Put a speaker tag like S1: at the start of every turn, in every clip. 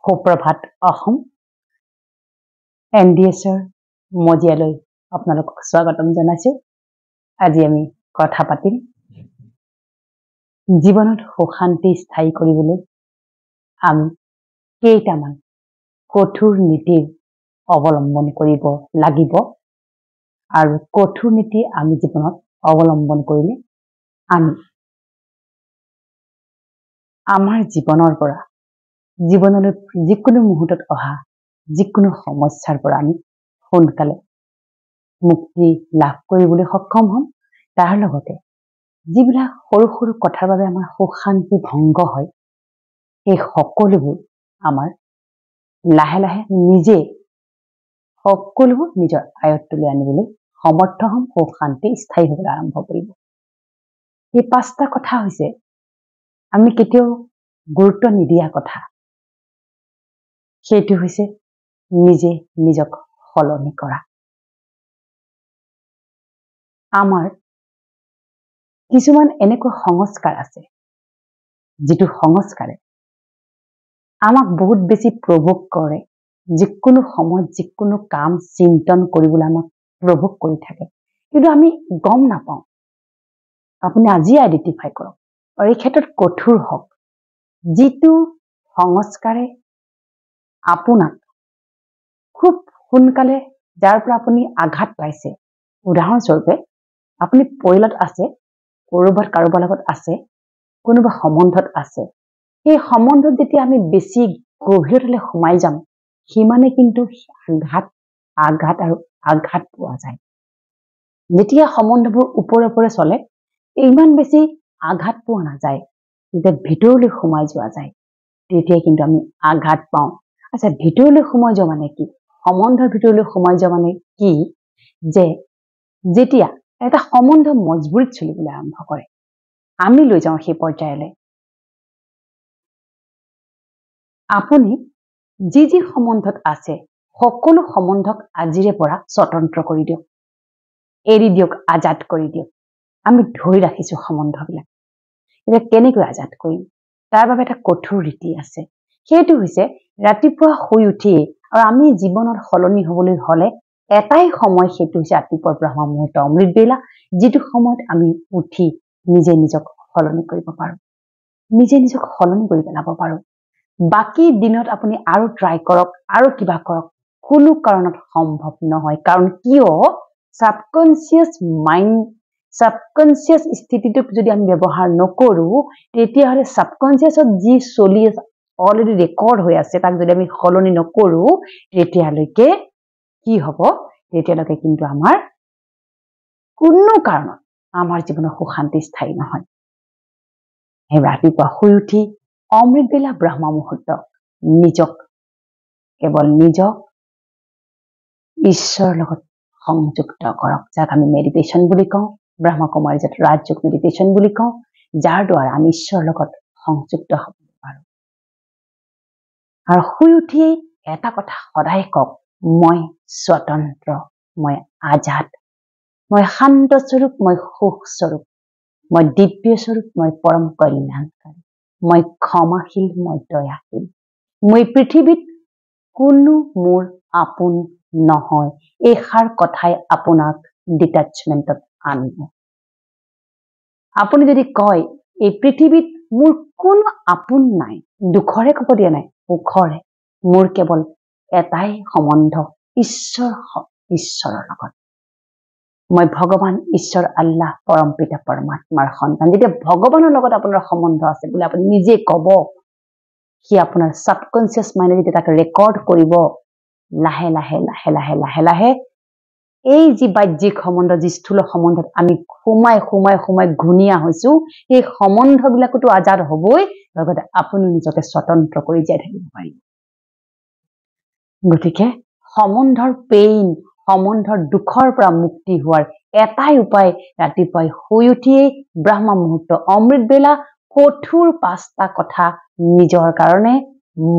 S1: সুপ্ৰভাত অসম NDSৰ মজিয়ালৈ আপোনালোকক স্বাগতম জনাইছো। আজি আমি কথা পাতিম জীৱনত সুশান্তি স্থায়ী কৰিবলৈ আমি কেইটামান কঠোৰ নীতিৰ অৱলম্বন কৰিব লাগিব আৰু কঠোৰ নীতি আমি জীৱনত অৱলম্বন কৰিলে আমি আমাৰ জীৱনৰ পৰা জীৱনলৈ যিকোনো মুহূৰ্তত অহা যিকোনো সমস্যাৰ পৰা আমি সোনকালে মুক্তি লাভ কৰিবলৈ সক্ষম হ'ম। তাৰ লগতে যিবিলাক সৰু সৰু কথাৰ বাবে আমাৰ সুশান্তি ভংগ হয় এই সকলোবোৰ আমাৰ লাহে লাহে নিজে সকলোবোৰ নিজৰ আয়ত্তলৈ আনিবলৈ সমৰ্থ হ'ম। সুশান্তি স্থায়ী হ'বলৈ আৰম্ভ কৰিব। এই পাঁচটা কথা হৈছে আমি কেতিয়াও গুৰুত্ব নিদিয়া কথা। সেইটো হৈছে নিজে নিজক সলনি কৰা। আমাৰ কিছুমান এনেকুৱা সংস্কাৰ আছে যিটো সংস্কাৰে আমাক বহুত বেছি প্ৰভোগ কৰে। যিকোনো সময়ত যিকোনো কাম চিন্তন কৰিবলৈ আমাক প্ৰভোগ কৰি থাকে, কিন্তু আমি গম নাপাওঁ। আপুনি আজি আইডেন্টিফাই কৰক আৰু এই ক্ষেত্ৰত কঠোৰ হওক। যিটো সংস্কাৰে আপোনাক খুব সোনকালে যাৰ পৰা আপুনি আঘাত পাইছে, উদাহৰণস্বৰূপে আপুনি পৰিয়ালত আছে, কৰবাত কাৰোবাৰ লগত আছে, কোনোবা সম্বন্ধত আছে, এই সম্বন্ধত যেতিয়া আমি বেছি গভীৰলৈ সোমাই যাম সিমানে কিন্তু আঘাত আৰু আঘাত পোৱা যায়। যেতিয়া সম্বন্ধবোৰ ওপৰে ওপৰে চলে ইমান বেছি আঘাত পোৱা নাযায়, যেতিয়া ভিতৰলৈ সোমাই যোৱা যায় তেতিয়া কিন্তু আমি আঘাত পাওঁ। আচ্ছা, ভিতৰলৈ সোমাই যোৱা মানে কি? সম্বন্ধৰ ভিতৰলৈ সোমাই যোৱা মানে কি? যে যেতিয়া এটা সম্বন্ধ মজবুৰিত চলিবলৈ আৰম্ভ কৰে, আমি লৈ যাওঁ সেই পৰ্যায়লৈ। আপুনি যি যি সম্বন্ধত আছে সকলো সম্বন্ধক আজিৰে পৰা স্বতন্ত্ৰ কৰি দিয়ক, এৰি দিয়ক, আজাদ কৰি দিয়ক। আমি ধৰি ৰাখিছো সম্বন্ধবিলাক। এতিয়া কেনেকৈ আজাদ কৰিম? তাৰ বাবে এটা কঠোৰ ৰীতি আছে। সেইটো হৈছে ৰাতিপুৱা শুই উঠিয়ে, আৰু আমি জীৱনত সলনি হবলৈ হলে এটাই সময়, সেইটো হৈছে ৰাতিপুৱাৰ ব্ৰহ্ম মুহূৰ্ত, অমৃত বেলা, যিটো সময়ত আমি উঠি নিজে নিজক সলনি কৰিব পাৰো, নিজে নিজক সলনি কৰি পেলাব পাৰো। বাকী দিনত আপুনি আৰু ট্ৰাই কৰক, আৰু কিবা কৰক, কোনো কাৰণত সম্ভৱ নহয়। কাৰণ কিয়? সাবকনচিয়াস মাইণ্ড, সাবকনচিয়াস স্থিতিটোক যদি আমি ব্যৱহাৰ নকৰো তেতিয়াহ'লে সাবকনচিয়াসত যি চলি আছে, অলৰেডি ৰেকৰ্ড হৈ আছে, তাক যদি আমি সলনি নকৰো তেতিয়ালৈকে কি হ'ব? তেতিয়ালৈকে কিন্তু আমাৰ কোনো কাৰণত আমাৰ জীৱনৰ সুশান্তি স্থায়ী নহয়। সেই ৰাতিপুৱা শুই উঠি অমৃত বেলা ব্ৰহ্ম মুহূৰ্ত নিজক, কেৱল নিজক ঈশ্বৰৰ লগত সংযুক্ত কৰক, যাক আমি মেডিটেশ্যন বুলি কওঁ, ব্ৰহ্মকুমাৰী যাত ৰাজযোগ মেডিটেশ্যন বুলি কওঁ, যাৰ দ্বাৰা আমি ঈশ্বৰৰ লগত সংযুক্ত হ'ব পাৰো। আৰু শুই উঠিয়েই এটা কথা সদায় কওক, মই স্বতন্ত্ৰ, মই আজাদ, মই শান্ত স্বৰূপ, মই সুখ স্বৰূপ, মই দিব্য স্বৰূপ, মই পৰম কল্যাণকাৰী, মই ক্ষমাশীল, মই দয়াশীল, মই পৃথিৱীত কোনো মোৰ আপোন নহয়। এইষাৰ কথাই আপোনাক ডিটাচমেণ্টত আনিব। আপুনি যদি কয় এই পৃথিৱীত মোৰ কোনো আপোন নাই, দুখৰে ক'ব দিয়া নাই, সুখৰে, মোৰ কেৱল এটাই সম্বন্ধ, ঈশ্বৰৰ লগত। মই ভগৱান ঈশ্বৰ আল্লাহ পৰম পিতা পৰমাত্মাৰ সন্তান। যেতিয়া ভগৱানৰ লগত আপোনাৰ সম্বন্ধ আছে বুলি আপুনি নিজে ক'ব, সি আপোনাৰ সাবকনচিয়াস মাইণ্ডে যেতিয়া তাক ৰেকৰ্ড কৰিব, লাহে লাহে লাহে লাহে লাহে লাহে এই যি বাহ্যিক সম্বন্ধ, যি স্থূল সম্বন্ধত আমি সোমাই সোমাই সোমাই ঘূণীয়া হৈছো, এই সম্বন্ধবিলাকতো আজাদ হ'বই, লগতে আপুনি নিজকে স্বতন্ত্ৰ কৰি জীয়াই থাকিব পাৰিব। গতিকে সম্বন্ধৰ পেইন, সম্বন্ধৰ দুখৰ পৰা মুক্তি হোৱাৰ এটাই উপায়, ৰাতিপুৱাই শুই উঠিয়েই ব্ৰহ্ম মুহূৰ্ত অমৃত বেলা কঠোৰ পাঁচটা কথা নিজৰ কাৰণে,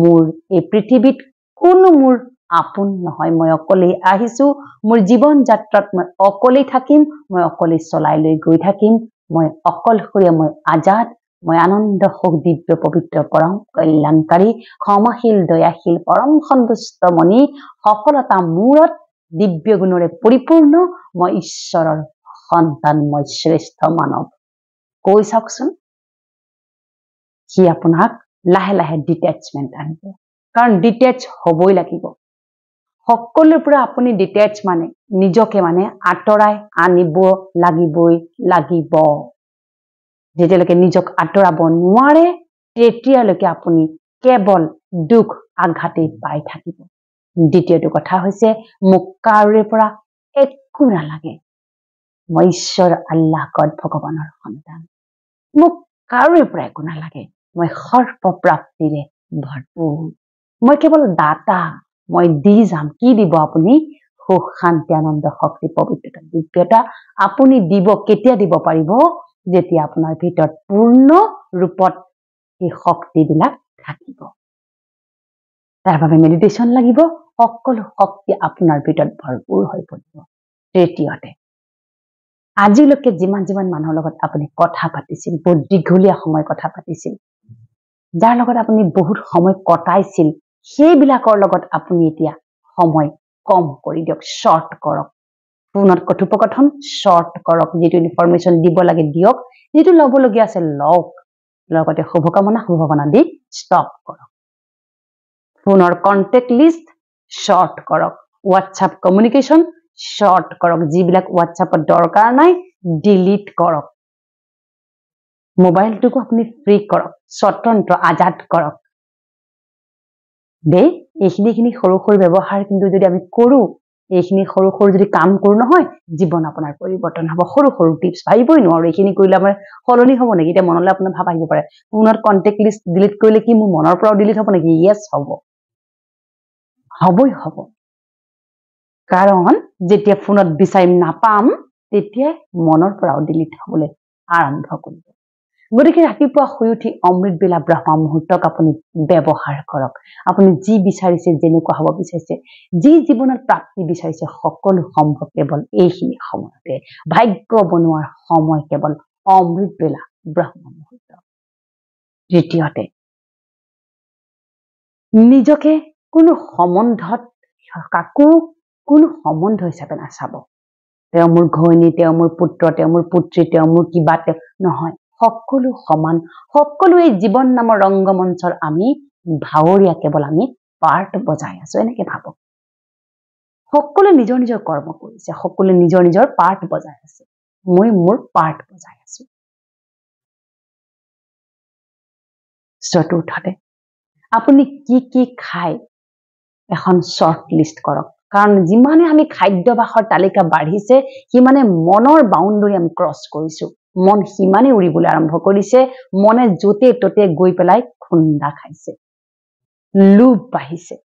S1: মোৰ এই পৃথিৱীত কোনো মোৰ আপোন নহয়, মই অকলেই আহিছো, মোৰ জীৱন যাত্ৰাত মই অকলেই থাকিম, মই অকলেই চলাই লৈ গৈ থাকিম, মই অকলশৰীয়া, মই আজাদ, মই আনন্দ সুখ দিব্য পবিত্ৰ পৰম কল্যাণকাৰী ক্ষমাশীল দয়াশীল পৰম সন্তুষ্ট মণি সফলতা মূৰত দিব্য গুণৰে পৰিপূৰ্ণ মই ঈশ্বৰৰ সন্তান, মই শ্ৰেষ্ঠ মানৱ। কৈ চাওকচোন, সি আপোনাক লাহে লাহে ডিটেচমেণ্ট আনিব, কাৰণ ডিটেচ হবই লাগিব। সকলোৰ পৰা আপুনি ডিটেচ মানে নিজকে আঁতৰাই আনিব লাগিব। যেতিয়ালৈকে নিজক আঁতৰাব নোৱাৰে তেতিয়ালৈকে আপুনি কেৱল দুখ আঘাতেই পাই থাকিব। দ্বিতীয়টো কথা হৈছে, মোক কাৰোৰে পৰা একো নালাগে, মই ঈশ্বৰ আল্লাহ গড ভগৱানৰ সন্তান, মোক কাৰোৰে পৰা একো নালাগে, মই সৰ্বপ্ৰাপ্তিৰে ভৰপূৰ, মই কেৱল দাতা, মই দি যাম। কি দিব আপুনি? সুখ শান্তি আনন্দ শক্তি পবিত্ৰতা দিব্যতা আপুনি দিব। কেতিয়া দিব পাৰিব? যেতিয়া আপোনাৰ ভিতৰত পূৰ্ণ ৰূপত এই শক্তিবিলাক থাকিব। তাৰ বাবে মেডিটেশ্যন লাগিব, সকলো শক্তি আপোনাৰ ভিতৰত ভৰপূৰ হৈ পৰিব। তৃতীয়তে, আজিলৈকে যিমান মানুহৰ লগত আপুনি কথা পাতিছিল, বহুত দীঘলীয়া সময় কথা পাতিছিল, যাৰ লগত আপুনি বহুত সময় কটাইছিল, সেইবিলাকৰ লগত আপুনি এতিয়া সময় কম কৰি দিয়ক, শৰ্ট কৰক। ফোনত কথোপকথন শৰ্ট কৰক, যিটো ইনফৰমেশ্যন দিব লাগে দিয়ক, যিটো ল'বলগীয়া আছে লওক, লগতে শুভকামনা দি ষ্টপ কৰক। ফোনৰ কণ্টেক্ট লিষ্ট শৰ্ট কৰক, হোৱাটছআপ কমিউনিকেশ্যন শৰ্ট কৰক, যিবিলাক হোৱাটছআপত দৰকাৰ নাই ডিলিট কৰক। মোবাইলটোকো আপুনি ফ্ৰী কৰক, স্বতন্ত্ৰ আজাদ কৰক। দেই এইখিনি সৰু ব্যৱহাৰ কিন্তু যদি আমি কৰো, এইখিনি সৰু যদি কাম কৰো নহয়, জীৱন আপোনাৰ পৰিৱৰ্তন হ'ব। সৰু টিপছ ভাবিবই নোৱাৰো এইখিনি কৰিলে আমাৰ সলনি হ'ব নেকি? এতিয়া মনলৈ আপোনাৰ ভাব আহিব পাৰে, ফোনত কণ্টেক্ট লিষ্ট ডিলিট কৰিলে কি মোৰ মনৰ পৰাও ডিলিট হ'ব নেকি? ইয়েছ, হ'বই হ'ব। কাৰণ যেতিয়া ফোনত বিচাৰি নাপাম তেতিয়া মনৰ পৰাও ডিলিট হ'বলৈ আৰম্ভ কৰিব। গতিকে ৰাতিপুৱা শুই উঠি অমৃত বেলা ব্ৰহ্ম মুহূৰ্তক আপুনি ব্যৱহাৰ কৰক। আপুনি যি বিচাৰিছে, যেনেকুৱা হ'ব বিচাৰিছে, যি জীৱনত প্ৰাপ্তি বিচাৰিছে, সকলো সম্ভৱ কেৱল এইখিনি সময়তে। ভাগ্য বনোৱাৰ সময় কেৱল অমৃত বেলা ব্ৰহ্ম মুহূৰ্ত। তৃতীয়তে, নিজকে কোনো সম্বন্ধত কোনো সম্বন্ধ হিচাপে নাচাব। তেওঁ মোৰ ঘৈণী, তেওঁ মোৰ পুত্ৰ, তেওঁ মোৰ পুত্ৰী, তেওঁ মোৰ কিবা, নহয়। সকলো সমান, সকলো এই জীৱন নামৰ ৰংগমঞ্চৰ আমি ভাৱৰীয়া, কেৱল আমি পাৰ্ট বজাই আছো। এনেকে ভাবক। সকলোৱে নিজৰ কৰ্ম কৰিছে, সকলোৱে নিজৰ পাৰ্ট বজাই আছে, মই মোৰ পাৰ্ট বজাই আছো। চতুৰ্থতে, আপুনি কি খায় এখন শৰ্ট লিষ্ট কৰক। কাৰণ যিমানে আমি খাদ্যাভ্যাসৰ তালিকা বাঢ়িছে, সিমানে মনৰ বাউণ্ডৰী আমি ক্ৰছ কৰিছো। মন সিমানে উৰিবলৈ আৰম্ভ কৰিছে, মনে য'তে ত'তে গৈ পেলাই খুন্দা খাইছে, লোভ বাঢ়িছে।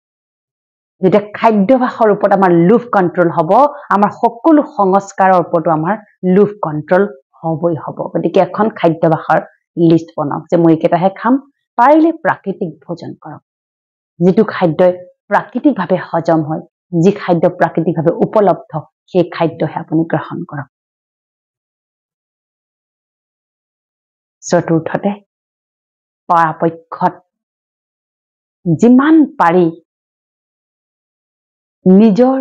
S1: যেতিয়া খাদ্যাভ্যাসৰ ওপৰত আমাৰ লোভ কণ্ট্ৰল হ'ব, আমাৰ সকলো সংস্কাৰৰ ওপৰতো আমাৰ লোভ কণ্ট্ৰল হ'বই হ'ব। গতিকে এখন খাদ্যাভ্যাসৰ লিষ্ট বনাওক যে মই এইকেইটাহে খাম। পাৰিলে প্ৰাকৃতিক ভোজন কৰক, যিটো খাদ্যই প্ৰাকৃতিকভাৱে হজম হয়, যি খাদ্য প্ৰাকৃতিকভাৱে উপলব্ধ, সেই খাদ্যহে আপুনি গ্ৰহণ কৰক। চতুৰ্থতে, পৰাপক্ষত যিমান পাৰি নিজৰ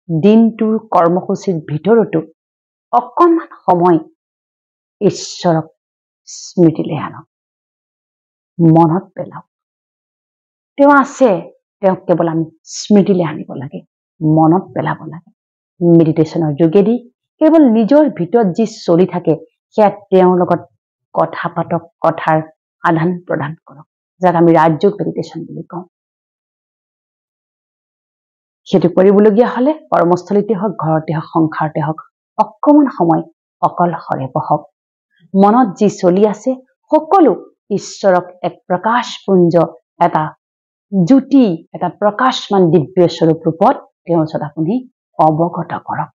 S1: দিনটোৰ কৰ্মসূচীৰ ভিতৰতো অকণমান সময় ঈশ্বৰক স্মৃতিলৈ আনক, মনত পেলাওক। তেওঁ আছে, তেওঁক কেৱল আমি স্মৃতিলৈ আনিব লাগে, মনত পেলাব লাগে। মেডিটেশ্যনৰ যোগেদি কেৱল নিজৰ ভিতৰত যি চলি থাকে সেয়া তেওঁৰ লগত কথা পাতক, কথাৰ আদান প্ৰদান কৰক, যাক আমি ৰাজযোগ মেডিটেশ্যন বুলি কওঁ। সেইটো কৰিবলগীয়া হলে কৰ্মস্থলীতে হওক, ঘৰতে হওক, সংসাৰতে হওক, অকণমান সময় অকলশৰে বহক। মনত যি চলি আছে সকলো ঈশ্বৰক এক প্ৰকাশপুঞ্জ, এটা জ্যোতি, এটা প্ৰকাশমান দিব্য স্বৰূপ ৰূপত তেওঁৰ ওচৰত আপুনি অৱগত কৰক।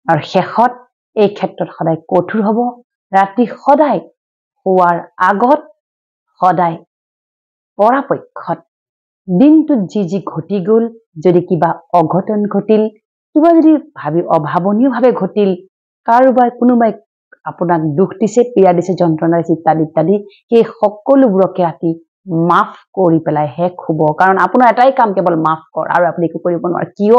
S1: আৰু শেষত এই ক্ষেত্ৰত সদায় কঠোৰ হ'ব। ৰাতি সদায় শোৱাৰ আগত, সদায় পৰাপক্ষত দিনটোত যি ঘটি গ'ল, যদি কিবা অঘটন ঘটিল, কিবা যদি অভাৱনীয়ভাৱে ঘটিল, কাৰোবাই কোনোবাই আপোনাক দুখ দিছে, পীড়া দিছে, যন্ত্ৰণা দিছে ইত্যাদি ইত্যাদি, সেই সকলোবোৰকে ৰাতি মাফ কৰি পেলাই শেষ হ'ব। কাৰণ আপোনাৰ এটাই কাম কেৱল মাফ কৰ, আৰু আপুনি একো কৰিব নোৱাৰে। কিয়?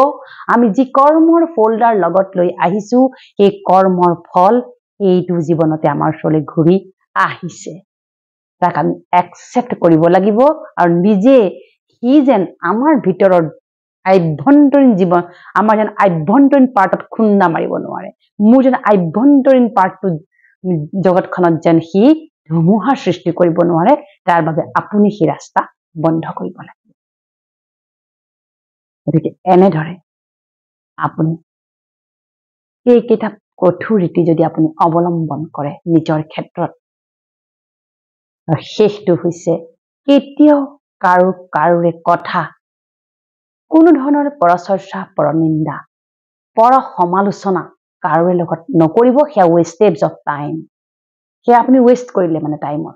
S1: আমি যি কৰ্মৰ ফল্ডাৰ লগত লৈ আহিছো, সেই কৰ্মৰ ফল এইটো জীৱনতে আমাৰ ওচৰলৈ ঘূৰি আহিছে। তাক আমি একচেপ্ট কৰিব লাগিব, আৰু নিজে সি যেন আমাৰ ভিতৰৰ আভ্যন্তৰীণ জীৱন, আমাৰ যেন আভ্যন্তৰীণ পাৰ্টত খুন্দা মাৰিব নোৱাৰে। মোৰ যেন আভ্যন্তৰীণ পাৰ্টটো জগতখনত যেন সি ধুমুহা সৃষ্টি কৰিব নোৱাৰে, তাৰ বাবে আপুনি সেই ৰাস্তা বন্ধ কৰিব লাগিব। গতিকে এনেদৰে আপুনি এইকেইটা কঠোৰ ৰীতি যদি আপুনি অৱলম্বন কৰে নিজৰ ক্ষেত্ৰত, শেষটো হৈছে কেতিয়াও কাৰোৰে কথা, কোনো ধৰণৰ পৰচৰ্চা, পৰনিন্দা, পৰ সমালোচনা কাৰোৰে লগত নকৰিব। সেয়া ৱেষ্টেজ অফ টাইম, সেয়া আপুনি ৱেষ্ট কৰিলে মানে টাইমৰ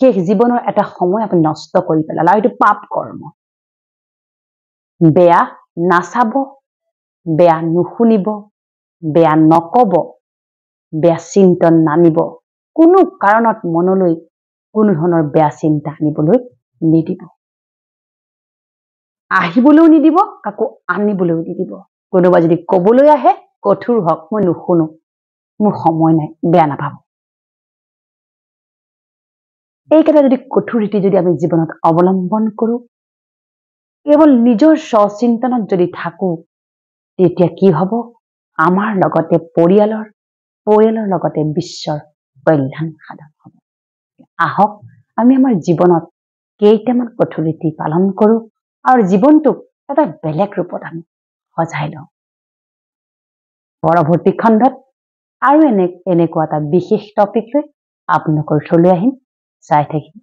S1: শেষ জীৱনৰ এটা সময় আপুনি নষ্ট কৰি পেলালে, আৰু এইটো পাপ কৰ্ম। বেয়া নাচাব, বেয়া নুশুনিব, বেয়া নকব, বেয়া চিন্তন নানিব, কোনো কাৰণত মনলৈ কোনো ধৰণৰ বেয়া চিন্তা আনিবলৈ নিদিব, আহিবলৈও নিদিব, কাকো আনিবলৈও নিদিব। কোনোবা যদি কবলৈ আহে কঠোৰ হওক, মই নুশুনো, মোৰ সময় নাই, বেয়া নাপাব। এইকেইটা যদি কঠোৰ ৰীতি যদি আমি জীৱনত অৱলম্বন কৰো, কেৱল নিজৰ স্বচিন্তনত যদি থাকো, তেতিয়া কি হব? আমাৰ লগতে পৰিয়ালৰ লগতে বিশ্বৰ কল্যাণ সাধন হব। আহক আমি আমাৰ জীৱনত কেইটামান কঠোৰ ৰীতি পালন কৰো, আৰু জীৱনটোক এটা বেলেগ ৰূপত আমি সজাই লওঁ। পৰৱৰ্তী খণ্ডত আৰু এনেকুৱা এটা বিশেষ টপিক লৈ আপোনালোকৰ ওচৰলৈ আহিম। চাই থাকিম।